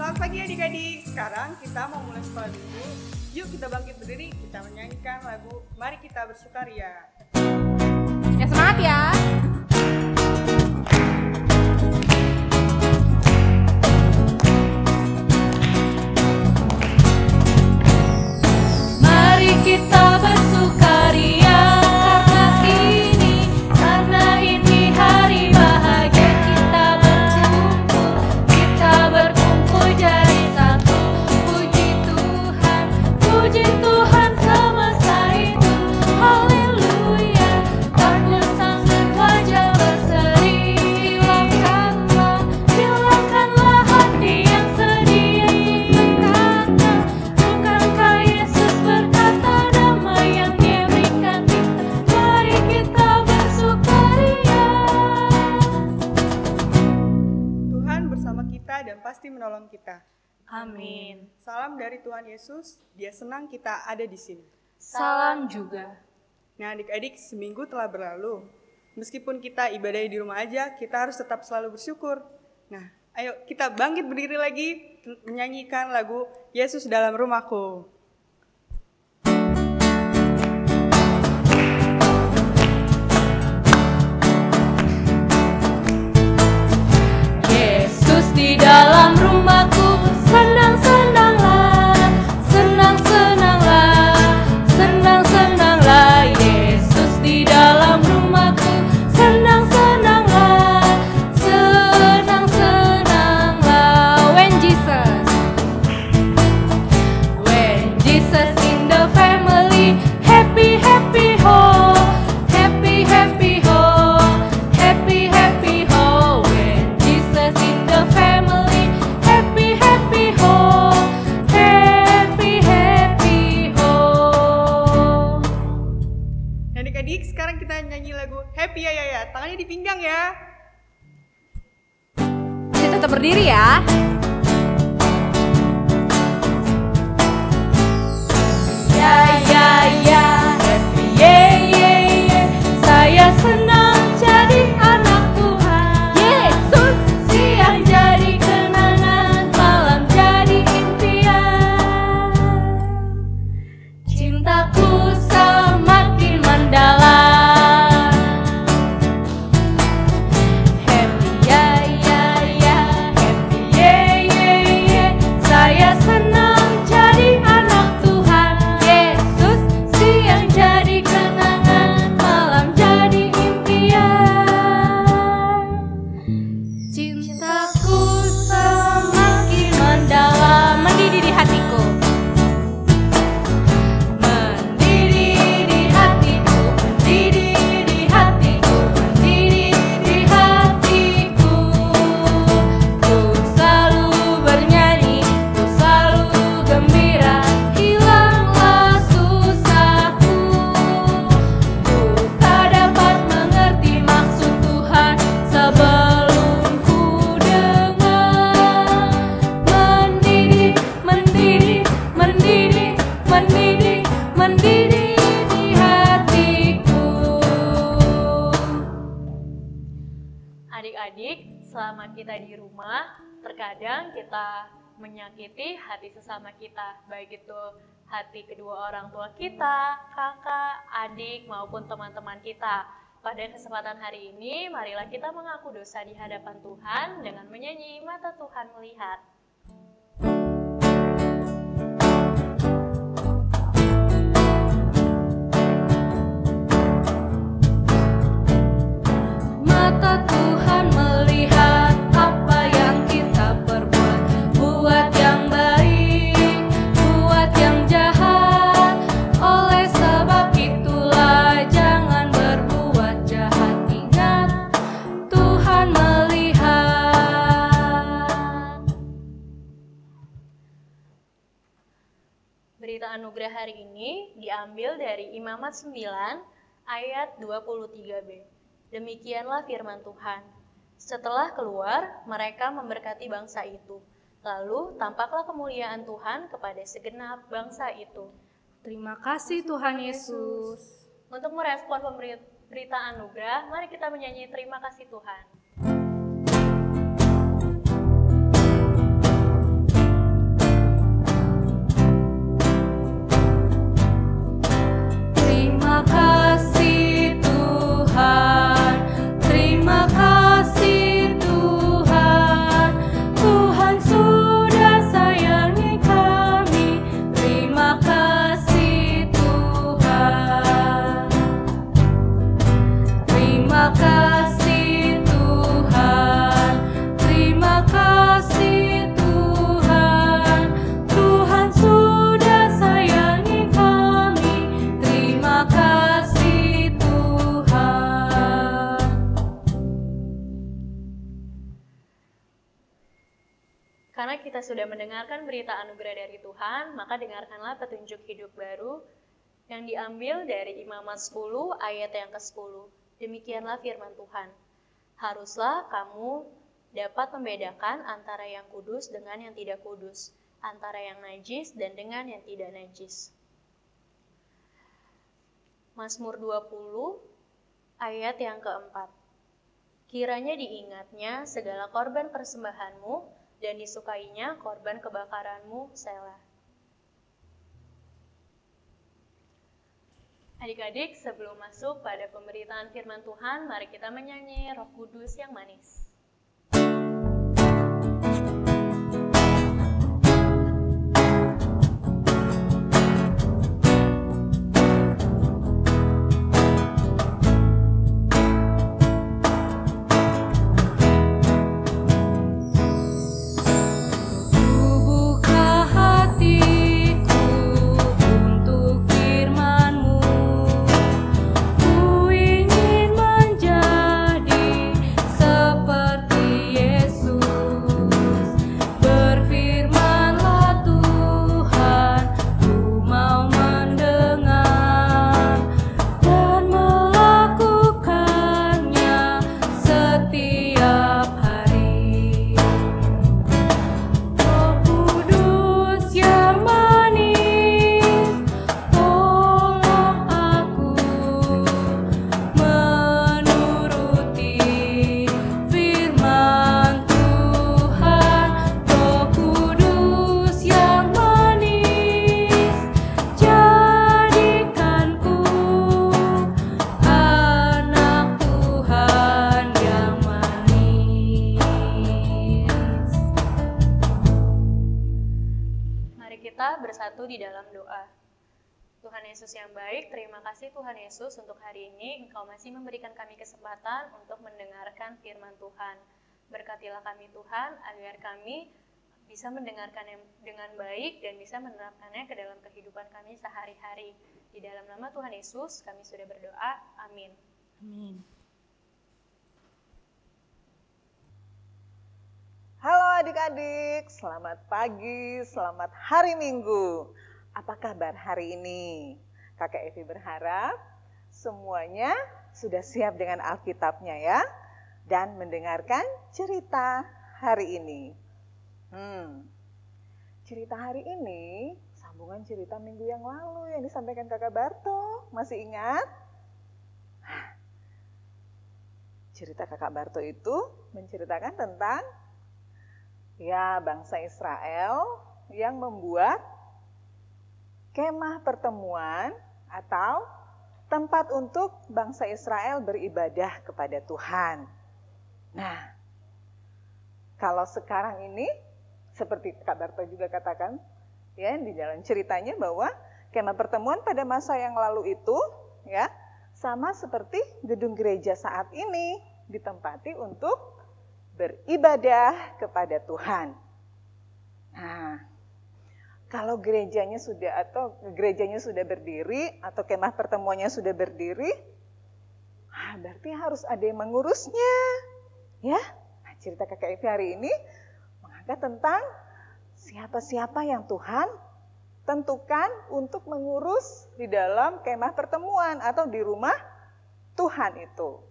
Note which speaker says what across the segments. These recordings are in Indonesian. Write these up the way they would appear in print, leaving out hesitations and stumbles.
Speaker 1: Selamat pagi adik-adik. Sekarang kita mau mulai sekolah dulu. Yuk kita bangkit berdiri, kita menyanyikan lagu Mari Kita Bersukaria.
Speaker 2: Ya semangat ya.
Speaker 3: Mari kita bersukaria karena ini hari bahagia, kita berkumpul jadi satu. Puji Tuhan semesta itu, haleluya. Takut sangat wajah berseri, hilangkanlah hati yang sedih. Bukankah Yesus berkata damai yang Dia berikan kita? Mari kita bersukaria.
Speaker 1: Tuhan bersama kita dan pasti menolong kita.
Speaker 3: Amin.
Speaker 1: Salam dari Tuhan Yesus, Dia senang kita ada di sini.
Speaker 3: Salam juga.
Speaker 1: Nah adik-adik, seminggu telah berlalu. Meskipun kita ibadah di rumah aja, kita harus tetap selalu bersyukur. Nah, ayo kita bangkit berdiri lagi, menyanyikan lagu Yesus dalam rumahku.
Speaker 3: Yesus di dalam rumahku, senang-senanglah. Yesus di dalam rumahku, senang-senanglah. When Jesus in the family, happy ho, happy ho. When Jesus in the family, happy ho, happy ho.
Speaker 1: Nah, adik-adik, sekarang kita nyanyi lagu Happy ya ya. Tangannya di pinggang ya.
Speaker 2: Kita tetap berdiri ya.
Speaker 3: Ya, happy yeah. Saya senang jadi anak Tuhan. Yesus siang jadi kenangan, malam jadi impian. Cintaku semakin mendalam. Happy ya, happy yeah. Saya senang jadi anak Tuhan. Yesus siang jadi kenangan, malam jadi impian. Cintaku semakin mendalam, mendidih di hatiku. Mendidih di hatiku. Ku selalu bernyanyi, ku selalu gembira. Hilanglah susahku. Ku tak dapat mengerti maksud Tuhan sebelum ku dengar. Mendidih di hatiku. Adik-adik, selama kita di rumah, terkadang kita menyakiti hati sesama kita, baik itu hati kedua orang tua kita, kakak, adik, maupun teman-teman kita. Pada kesempatan hari ini, marilah kita mengaku dosa di hadapan Tuhan dengan menyanyi Mata Tuhan Melihat. Mata Tuhan melihat apa yang kita perbuat, buat yang baik, buat yang jahat. Oleh sebab itulah jangan berbuat jahat. Ingat, Tuhan melihat. Berita anugerah hari ini diambil dari Imamat 9 ayat 23b. Demikianlah firman Tuhan. Setelah keluar, mereka memberkati bangsa itu. Lalu tampaklah kemuliaan Tuhan kepada segenap bangsa itu.
Speaker 2: Terima kasih Tuhan Yesus.
Speaker 3: Untuk merespon berita anugerah, mari kita menyanyi terima kasih Tuhan. Karena kita sudah mendengarkan berita anugerah dari Tuhan, maka dengarkanlah petunjuk hidup baru yang diambil dari Imamat 10 ayat yang ke-10. Demikianlah firman Tuhan. Haruslah kamu dapat membedakan antara yang kudus dengan yang tidak kudus, antara yang najis dan dengan yang tidak najis. Mazmur 20 ayat yang ke-4. Kiranya diingatnya segala korban persembahanmu dan disukainya korban kebakaranmu, Selah. Adik-adik, sebelum masuk pada pemberitaan firman Tuhan, mari kita menyanyi Roh Kudus yang manis. Bersatu di dalam doa. Tuhan Yesus yang baik, terima kasih Tuhan Yesus untuk hari ini Engkau masih memberikan kami kesempatan untuk mendengarkan firman Tuhan. Berkatilah kami Tuhan agar kami bisa mendengarkan dengan baik dan bisa menerapkannya ke dalam kehidupan kami sehari-hari. Di dalam nama Tuhan Yesus kami sudah berdoa. Amin.
Speaker 2: Amin.
Speaker 4: Halo adik-adik, selamat pagi, selamat hari Minggu. Apa kabar hari ini? Kakak Evi berharap semuanya sudah siap dengan Alkitabnya ya, dan mendengarkan cerita hari ini. Cerita hari ini sambungan cerita minggu yang lalu yang disampaikan Kakak Barto. Masih ingat? Cerita Kakak Barto itu menceritakan tentang bangsa Israel yang membuat kemah pertemuan atau tempat untuk bangsa Israel beribadah kepada Tuhan. Nah, kalau sekarang ini seperti Kak Barto juga katakan ya di dalam ceritanya bahwa kemah pertemuan pada masa yang lalu itu ya sama seperti gedung gereja saat ini ditempati untuk beribadah kepada Tuhan. Nah, kalau gerejanya sudah berdiri atau kemah pertemuannya sudah berdiri, berarti harus ada yang mengurusnya. Ya, nah, cerita Kakak Evi hari ini mengangkat tentang siapa-siapa yang Tuhan tentukan untuk mengurus di dalam kemah pertemuan atau di rumah Tuhan itu.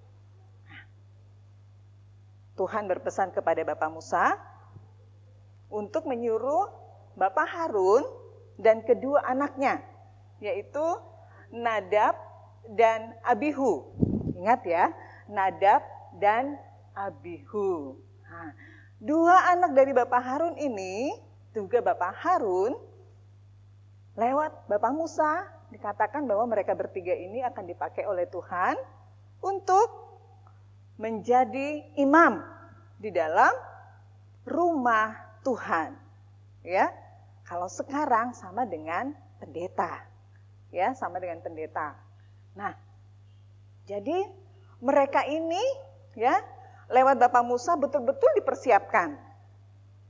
Speaker 4: Tuhan berpesan kepada Bapak Musa untuk menyuruh Bapak Harun dan kedua anaknya, yaitu Nadab dan Abihu. Ingat ya, Nadab dan Abihu. Nah, dua anak dari Bapak Harun ini, juga Bapak Harun, lewat Bapak Musa, dikatakan bahwa mereka bertiga ini akan dipakai oleh Tuhan untuk menjadi imam di dalam rumah Tuhan. Ya, kalau sekarang sama dengan pendeta. Ya, sama dengan pendeta. Nah, jadi mereka ini ya lewat Bapak Musa betul-betul dipersiapkan.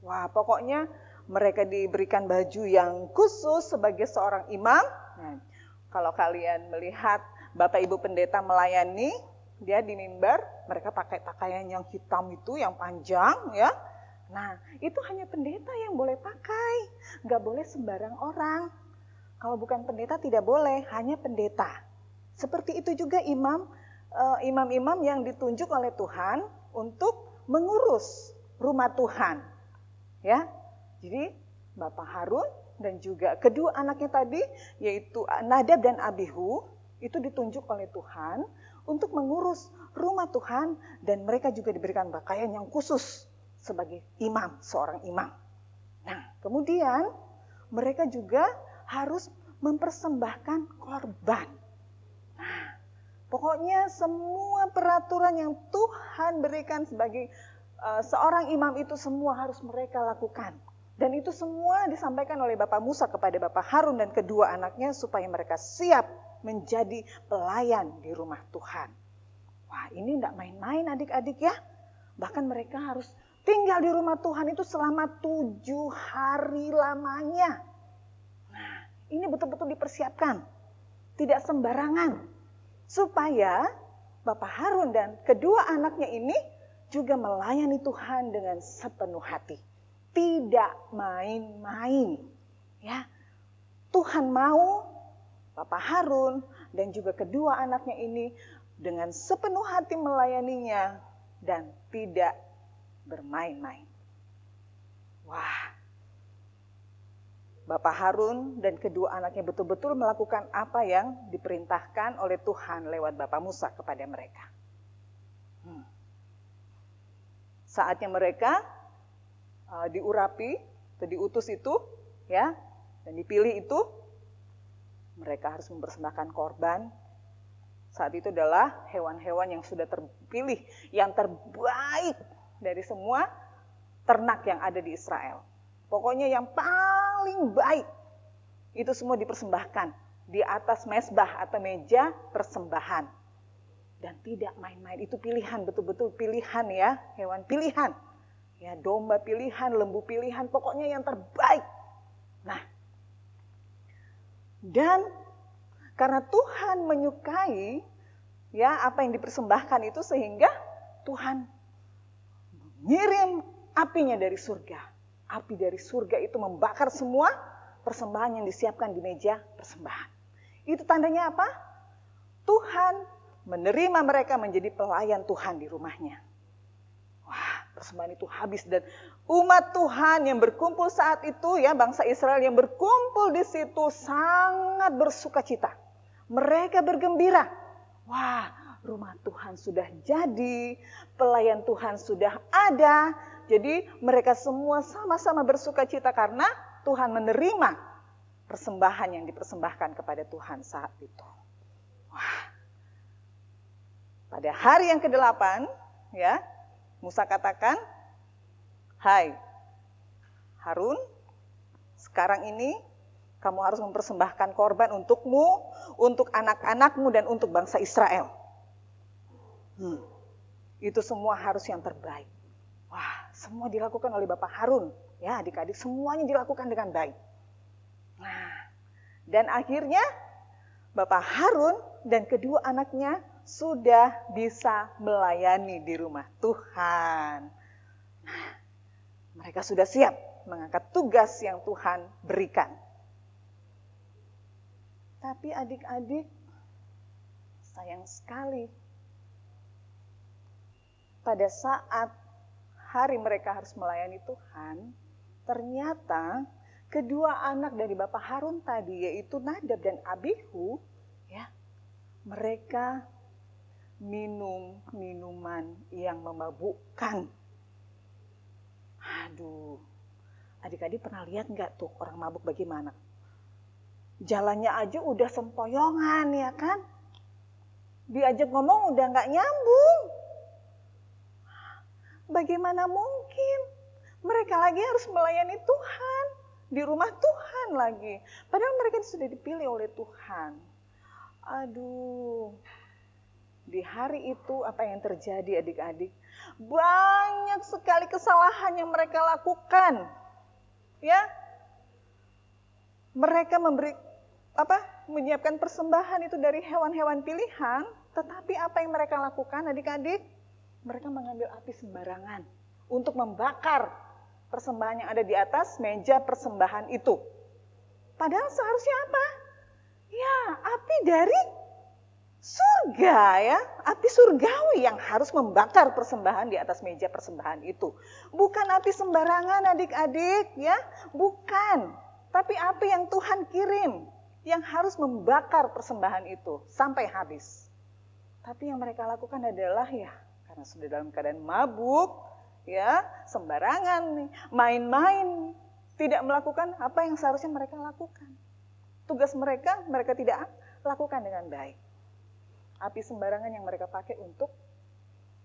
Speaker 4: Wah, pokoknya mereka diberikan baju yang khusus sebagai seorang imam. Nah, kalau kalian melihat Bapak Ibu pendeta melayani dia di mimbar, mereka pakai pakaian yang hitam itu, yang panjang ya. Nah, itu hanya pendeta yang boleh pakai, nggak boleh sembarang orang. Kalau bukan pendeta tidak boleh, hanya pendeta. Seperti itu juga imam-imam yang ditunjuk oleh Tuhan untuk mengurus rumah Tuhan. Ya, jadi Bapak Harun dan juga kedua anaknya tadi, yaitu Nadab dan Abihu, itu ditunjuk oleh Tuhan untuk mengurus rumah Tuhan, dan mereka juga diberikan pakaian yang khusus sebagai imam, seorang imam. Nah, kemudian mereka juga harus mempersembahkan korban. Nah, pokoknya semua peraturan yang Tuhan berikan sebagai seorang imam itu semua harus mereka lakukan. Dan itu semua disampaikan oleh Bapak Musa kepada Bapak Harun dan kedua anaknya supaya mereka siap menjadi pelayan di rumah Tuhan. Wah, ini tidak main-main adik-adik ya. Bahkan mereka harus tinggal di rumah Tuhan itu selama 7 hari lamanya. Nah, ini betul-betul dipersiapkan. Tidak sembarangan. Supaya Bapak Harun dan kedua anaknya ini juga melayani Tuhan dengan sepenuh hati. Tidak main-main. Ya, Tuhan mau Bapak Harun dan juga kedua anaknya ini dengan sepenuh hati melayaninya dan tidak bermain-main. Wah, Bapak Harun dan kedua anaknya betul-betul melakukan apa yang diperintahkan oleh Tuhan lewat Bapak Musa kepada mereka. Saatnya mereka diurapi atau diutus itu, ya, dan dipilih itu, mereka harus mempersembahkan korban. Saat itu adalah hewan-hewan yang sudah terpilih, yang terbaik dari semua ternak yang ada di Israel. Pokoknya yang paling baik, itu semua dipersembahkan di atas mezbah atau meja persembahan. Dan tidak main-main, itu pilihan, betul-betul pilihan ya, hewan pilihan. Ya, domba pilihan, lembu pilihan, pokoknya yang terbaik. Nah, dan karena Tuhan menyukai ya apa yang dipersembahkan itu, sehingga Tuhan mengirim apinya dari surga. Api dari surga itu membakar semua persembahan yang disiapkan di meja persembahan. Itu tandanya apa? Tuhan menerima mereka menjadi pelayan Tuhan di rumahnya. Wah, persembahan itu habis dan umat Tuhan yang berkumpul saat itu ya, bangsa Israel yang berkumpul di situ sangat bersukacita. Mereka bergembira. Wah, rumah Tuhan sudah jadi, pelayan Tuhan sudah ada. Jadi mereka semua sama-sama bersukacita karena Tuhan menerima persembahan yang dipersembahkan kepada Tuhan saat itu. Wah. Pada hari yang ke-8 ya, Musa katakan, "Hai Harun, sekarang ini kamu harus mempersembahkan korban untukmu, untuk anak-anakmu, dan untuk bangsa Israel." Itu semua harus yang terbaik. Wah, semua dilakukan oleh Bapak Harun. Ya, adik-adik, semuanya dilakukan dengan baik. Nah, dan akhirnya Bapak Harun dan kedua anaknya sudah bisa melayani di rumah Tuhan. Nah, mereka sudah siap mengangkat tugas yang Tuhan berikan. Tapi adik-adik, sayang sekali, pada saat hari mereka harus melayani Tuhan, ternyata kedua anak dari Bapak Harun tadi, yaitu Nadab dan Abihu, ya, mereka minum minuman yang memabukkan. Aduh, adik-adik pernah lihat nggak tuh orang mabuk bagaimana? Jalannya aja udah sempoyongan ya kan? Diajak ngomong udah nggak nyambung. Bagaimana mungkin? Mereka lagi harus melayani Tuhan, di rumah Tuhan lagi. Padahal mereka sudah dipilih oleh Tuhan. Aduh, di hari itu apa yang terjadi adik-adik? Banyak sekali kesalahan yang mereka lakukan. Ya, mereka menyiapkan persembahan itu dari hewan-hewan pilihan, tetapi apa yang mereka lakukan adik-adik? Mereka mengambil api sembarangan untuk membakar persembahan yang ada di atas meja persembahan itu. Padahal seharusnya apa? Ya, api dari surga ya, api surgawi yang harus membakar persembahan di atas meja persembahan itu. Bukan api sembarangan adik-adik ya, bukan. Tapi api yang Tuhan kirim, yang harus membakar persembahan itu sampai habis. Tapi yang mereka lakukan adalah ya, karena sudah dalam keadaan mabuk, ya sembarangan nih, main-main, tidak melakukan apa yang seharusnya mereka lakukan. Tugas mereka tidak lakukan dengan baik. Api sembarangan yang mereka pakai untuk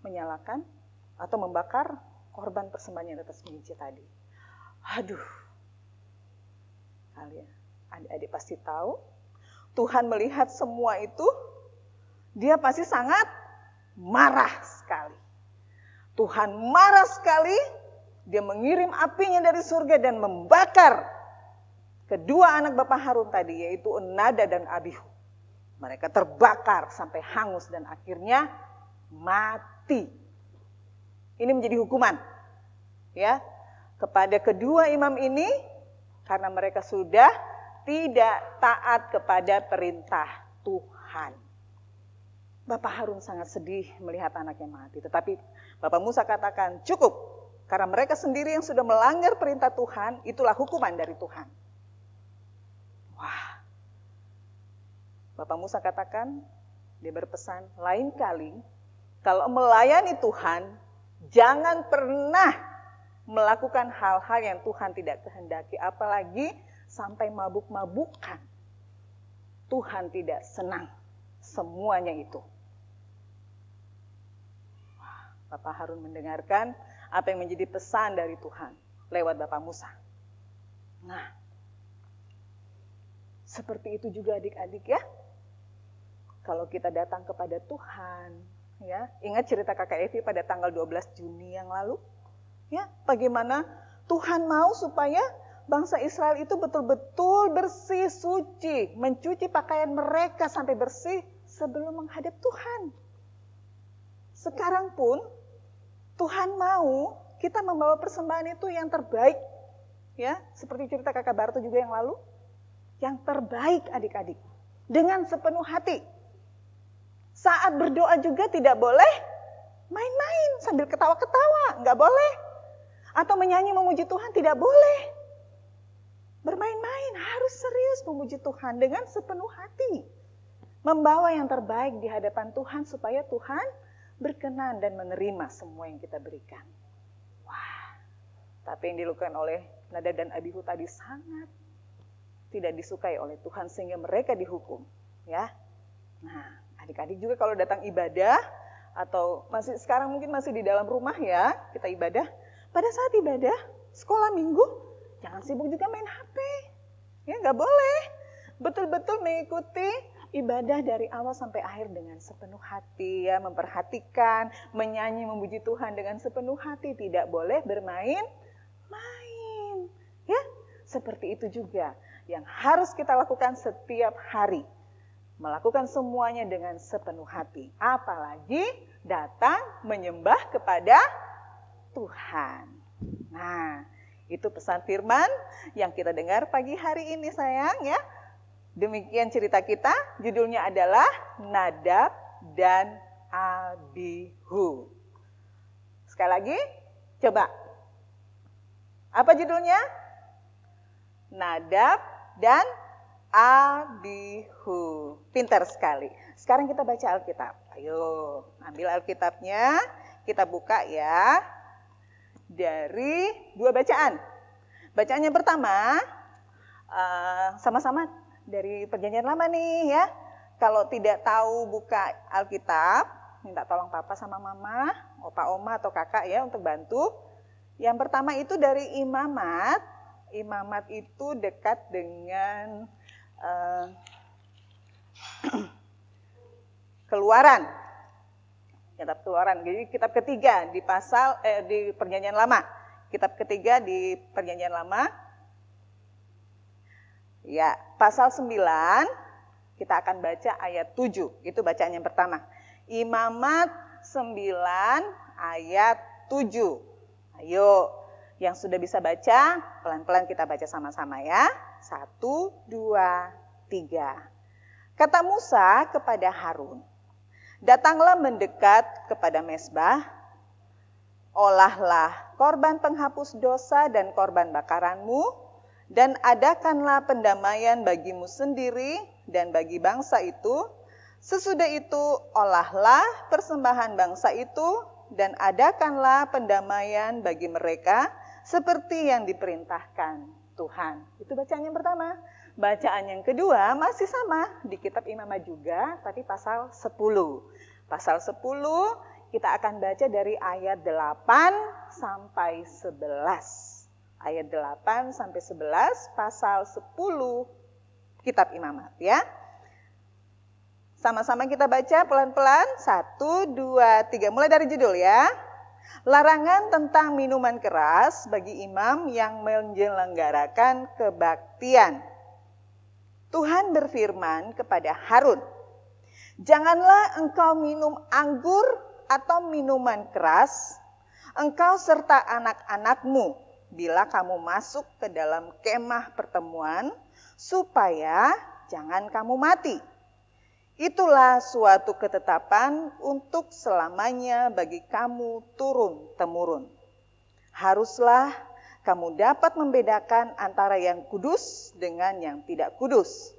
Speaker 4: menyalakan atau membakar korban persembahan yang di atas meja tadi. Aduh, kalian, adik-adik pasti tahu, Tuhan melihat semua itu, dia pasti sangat marah sekali. Tuhan marah sekali, dia mengirim apinya dari surga dan membakar kedua anak Bapak Harun tadi, yaitu Nadab dan Abihu. Mereka terbakar sampai hangus dan akhirnya mati. Ini menjadi hukuman ya kepada kedua imam ini karena mereka sudah tidak taat kepada perintah Tuhan. Bapak Harun sangat sedih melihat anaknya mati, tetapi Bapak Musa katakan cukup, karena mereka sendiri yang sudah melanggar perintah Tuhan, itulah hukuman dari Tuhan. Wah, Bapak Musa katakan, dia berpesan, lain kali kalau melayani Tuhan, jangan pernah melakukan hal-hal yang Tuhan tidak kehendaki, apalagi sampai mabuk-mabukan. Tuhan tidak senang semuanya itu. Bapak Harun mendengarkan apa yang menjadi pesan dari Tuhan lewat Bapak Musa. Nah, seperti itu juga adik-adik ya. Kalau kita datang kepada Tuhan, ya, ingat cerita Kakak Evi pada tanggal 12 Juni yang lalu? Ya, bagaimana Tuhan mau supaya bangsa Israel itu betul-betul bersih, suci, mencuci pakaian mereka sampai bersih sebelum menghadap Tuhan. Sekarang pun Tuhan mau kita membawa persembahan itu yang terbaik, ya, seperti cerita Kakak Barto juga yang lalu, yang terbaik adik-adik, dengan sepenuh hati. Saat berdoa juga tidak boleh main-main sambil ketawa-ketawa, nggak boleh. Atau menyanyi memuji Tuhan tidak boleh. Bermain-main, harus serius memuji Tuhan dengan sepenuh hati. Membawa yang terbaik di hadapan Tuhan supaya Tuhan berkenan dan menerima semua yang kita berikan. Wah, tapi yang dilakukan oleh Nadab dan Abihu tadi sangat tidak disukai oleh Tuhan sehingga mereka dihukum. Ya, nah adik-adik juga kalau datang ibadah atau sekarang mungkin masih di dalam rumah ya kita ibadah. Pada saat ibadah sekolah minggu jangan sibuk juga main HP. Ya nggak boleh. Betul-betul mengikuti ibadah dari awal sampai akhir dengan sepenuh hati ya, memperhatikan, menyanyi, memuji Tuhan dengan sepenuh hati, tidak boleh bermain-main. Ya, seperti itu juga yang harus kita lakukan setiap hari. Melakukan semuanya dengan sepenuh hati, apalagi datang menyembah kepada Tuhan. Nah, itu pesan firman yang kita dengar pagi hari ini sayang ya. Demikian cerita kita, judulnya adalah Nadab dan Abihu. Sekali lagi, coba. Apa judulnya? Nadab dan Abihu. Pintar sekali. Sekarang kita baca Alkitab. Ayo, ambil Alkitabnya, kita buka ya. Dari 2 bacaan. Bacaan yang pertama, sama-sama dari Perjanjian Lama nih ya. Kalau tidak tahu buka Alkitab, minta tolong papa sama mama, opa oma atau kakak ya untuk bantu. Yang pertama itu dari Imamat. Imamat itu dekat dengan Keluaran. Kitab Keluaran. Jadi kitab ketiga di di Perjanjian Lama. Kitab ketiga di Perjanjian Lama. Ya, pasal 9 kita akan baca ayat 7. Itu bacaan yang pertama. Imamat 9 ayat 7. Ayo, Yang sudah bisa baca, pelan-pelan kita baca sama-sama ya. 1, 2, 3. Kata Musa kepada Harun, datanglah mendekat kepada mezbah, olahlah korban penghapus dosa dan korban bakaranmu, dan adakanlah pendamaian bagimu sendiri dan bagi bangsa itu. Sesudah itu olahlah persembahan bangsa itu dan adakanlah pendamaian bagi mereka seperti yang diperintahkan Tuhan. Itu bacaan yang pertama. Bacaan yang kedua masih sama di kitab Imamah juga, tapi pasal 10. Pasal 10 kita akan baca dari ayat 8 sampai 11. Ayat 8 sampai 11 pasal 10 kitab Imamat ya. Sama-sama kita baca pelan-pelan. 1, 2, 3. Mulai dari judul ya. Larangan tentang minuman keras bagi imam yang menyelenggarakan kebaktian. Tuhan berfirman kepada Harun, janganlah engkau minum anggur atau minuman keras, engkau serta anak-anakmu, bila kamu masuk ke dalam kemah pertemuan, supaya jangan kamu mati. Itulah suatu ketetapan untuk selamanya bagi kamu turun-temurun. Haruslah kamu dapat membedakan antara yang kudus dengan yang tidak kudus,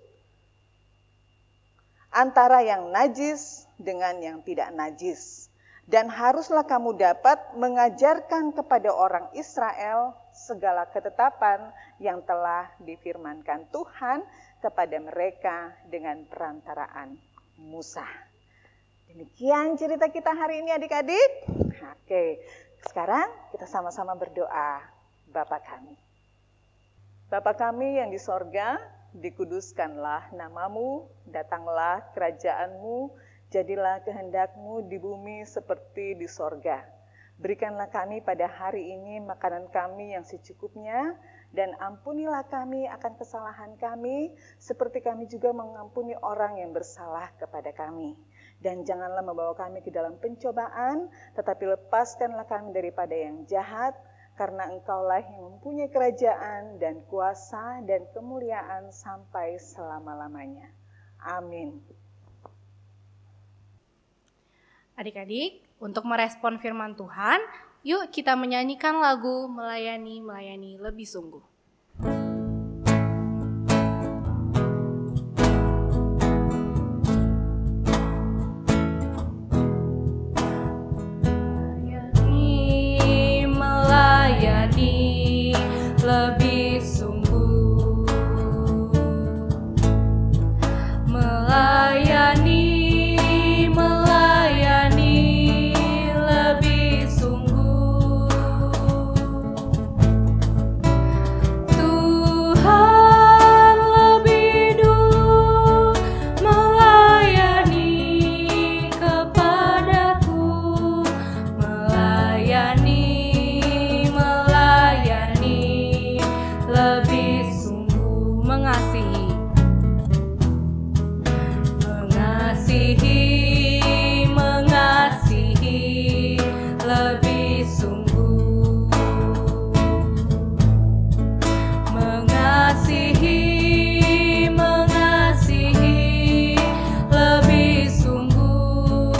Speaker 4: antara yang najis dengan yang tidak najis. Dan haruslah kamu dapat mengajarkan kepada orang Israel segala ketetapan yang telah difirmankan Tuhan kepada mereka dengan perantaraan Musa. Demikian cerita kita hari ini adik-adik. Oke, sekarang kita sama-sama berdoa. Bapa kami. Bapa kami yang di sorga, dikuduskanlah namamu, datanglah kerajaanmu, jadilah kehendakmu di bumi seperti di sorga. Berikanlah kami pada hari ini makanan kami yang secukupnya, dan ampunilah kami akan kesalahan kami, seperti kami juga mengampuni orang yang bersalah kepada kami. Dan janganlah membawa kami ke dalam pencobaan, tetapi lepaskanlah kami daripada yang jahat, karena engkaulah yang mempunyai kerajaan dan kuasa dan kemuliaan sampai selama-lamanya. Amin.
Speaker 2: Adik-adik, untuk merespon firman Tuhan, yuk kita menyanyikan lagu Melayani, Melayani Lebih Sungguh. Melayani lebih sungguh, melayani lebih sungguh. Tuhan lebih dulu melayani kepadaku, melayani lebih sungguh, mengasihi lebih sungguh, mengasihi lebih sungguh.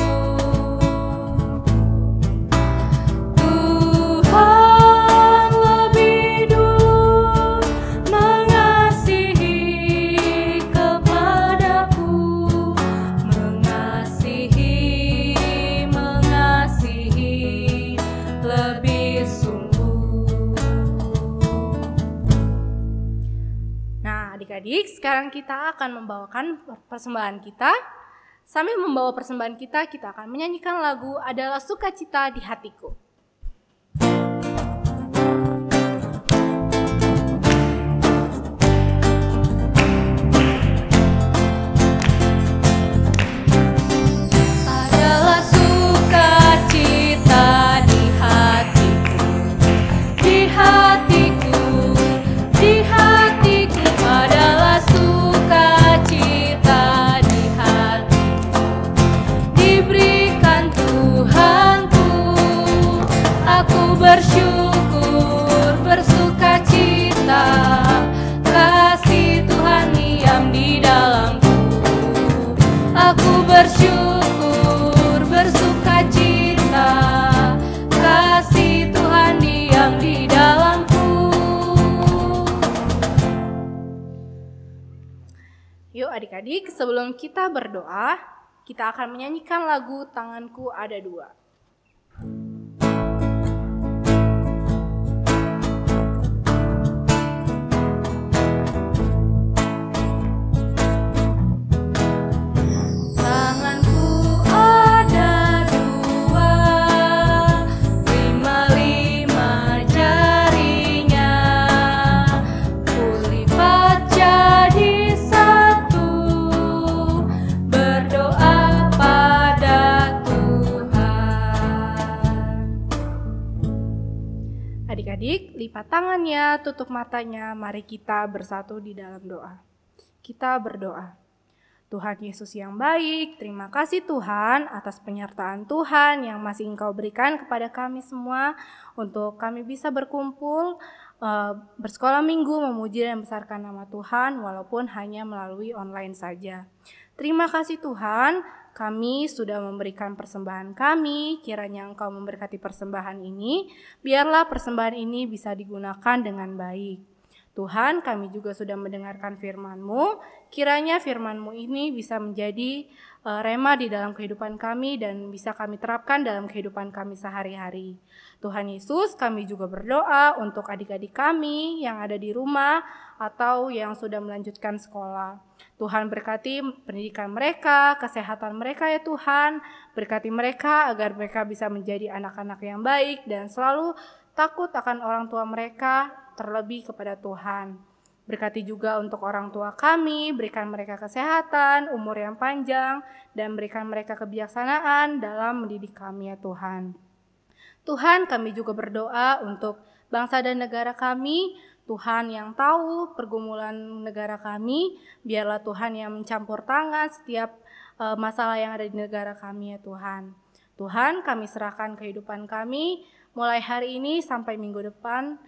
Speaker 2: Tuhan lebih dulu mengasihi kepadaku, mengasihi lebih sungguh. Nah, adik-adik, sekarang kita akan membawakan persembahan kita. Sambil membawa persembahan kita, kita akan menyanyikan lagu Adalah Sukacita di Hatiku. Adalah sukacita di hatiku, di hatiku, di hatiku. Adalah sukacita di hatiku, diberikan Tuhanku. Aku bersyukur bersyukur, bersukacita, kasih Tuhan diam di dalamku. Yuk adik-adik, sebelum kita berdoa, kita akan menyanyikan lagu Tanganku Ada Dua. Adik-adik, lipat tangannya, tutup matanya, mari kita bersatu di dalam doa. Kita berdoa. Tuhan Yesus yang baik, terima kasih Tuhan atas penyertaan Tuhan yang masih Engkau berikan kepada kami semua untuk kami bisa berkumpul, bersekolah minggu, memuji dan membesarkan nama Tuhan walaupun hanya melalui online saja. Terima kasih Tuhan, kami sudah memberikan persembahan kami, kiranya Engkau memberkati persembahan ini, biarlah persembahan ini bisa digunakan dengan baik. Tuhan, kami juga sudah mendengarkan firman-Mu, kiranya firman-Mu ini bisa menjadi rema di dalam kehidupan kami dan bisa kami terapkan dalam kehidupan kami sehari-hari. Tuhan Yesus, kami juga berdoa untuk adik-adik kami yang ada di rumah atau yang sudah melanjutkan sekolah. Tuhan berkati pendidikan mereka, kesehatan mereka ya Tuhan, berkati mereka agar mereka bisa menjadi anak-anak yang baik dan selalu takut akan orang tua mereka, terlebih kepada Tuhan. Berkati juga untuk orang tua kami, berikan mereka kesehatan, umur yang panjang, dan berikan mereka kebijaksanaan dalam mendidik kami ya Tuhan. Tuhan, kami juga berdoa untuk bangsa dan negara kami. Tuhan yang tahu pergumulan negara kami, biarlah Tuhan yang mencampur tangan setiap masalah yang ada di negara kami ya Tuhan. Tuhan, kami serahkan kehidupan kami mulai hari ini sampai minggu depan,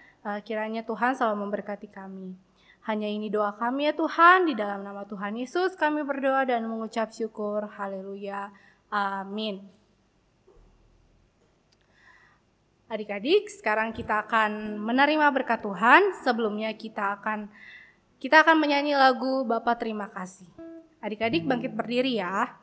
Speaker 2: kiranya Tuhan selalu memberkati kami. Hanya ini doa kami ya Tuhan, di dalam nama Tuhan Yesus kami berdoa dan mengucap syukur. Haleluya. Amin. Adik-adik, sekarang kita akan menerima berkat Tuhan. Sebelumnya kita akan menyanyi lagu Bapa Terima Kasih. Adik-adik bangkit berdiri ya.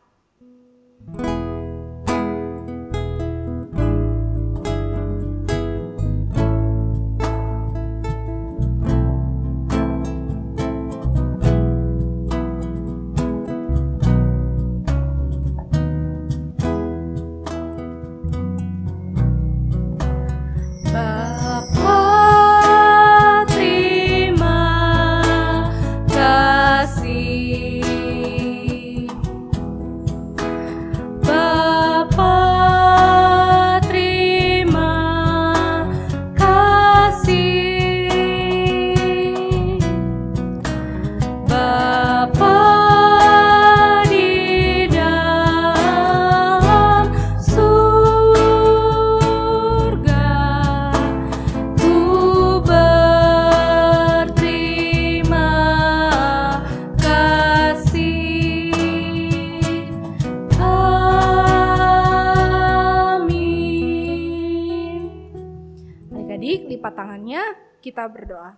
Speaker 2: Lipat tangannya, kita berdoa.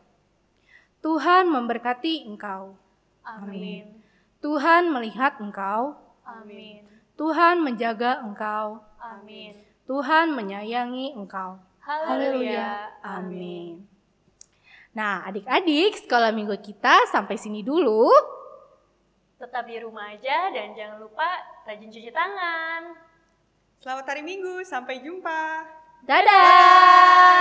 Speaker 2: Tuhan memberkati engkau.
Speaker 3: Amin.
Speaker 2: Tuhan melihat engkau.
Speaker 3: Amin.
Speaker 2: Tuhan menjaga engkau.
Speaker 3: Amin.
Speaker 2: Tuhan menyayangi engkau.
Speaker 3: Haleluya.
Speaker 2: Amin. Nah, adik-adik, sekolah minggu kita sampai sini dulu.
Speaker 3: Tetap di rumah aja dan jangan lupa rajin cuci tangan.
Speaker 1: Selamat hari Minggu, sampai jumpa.
Speaker 2: Dadah.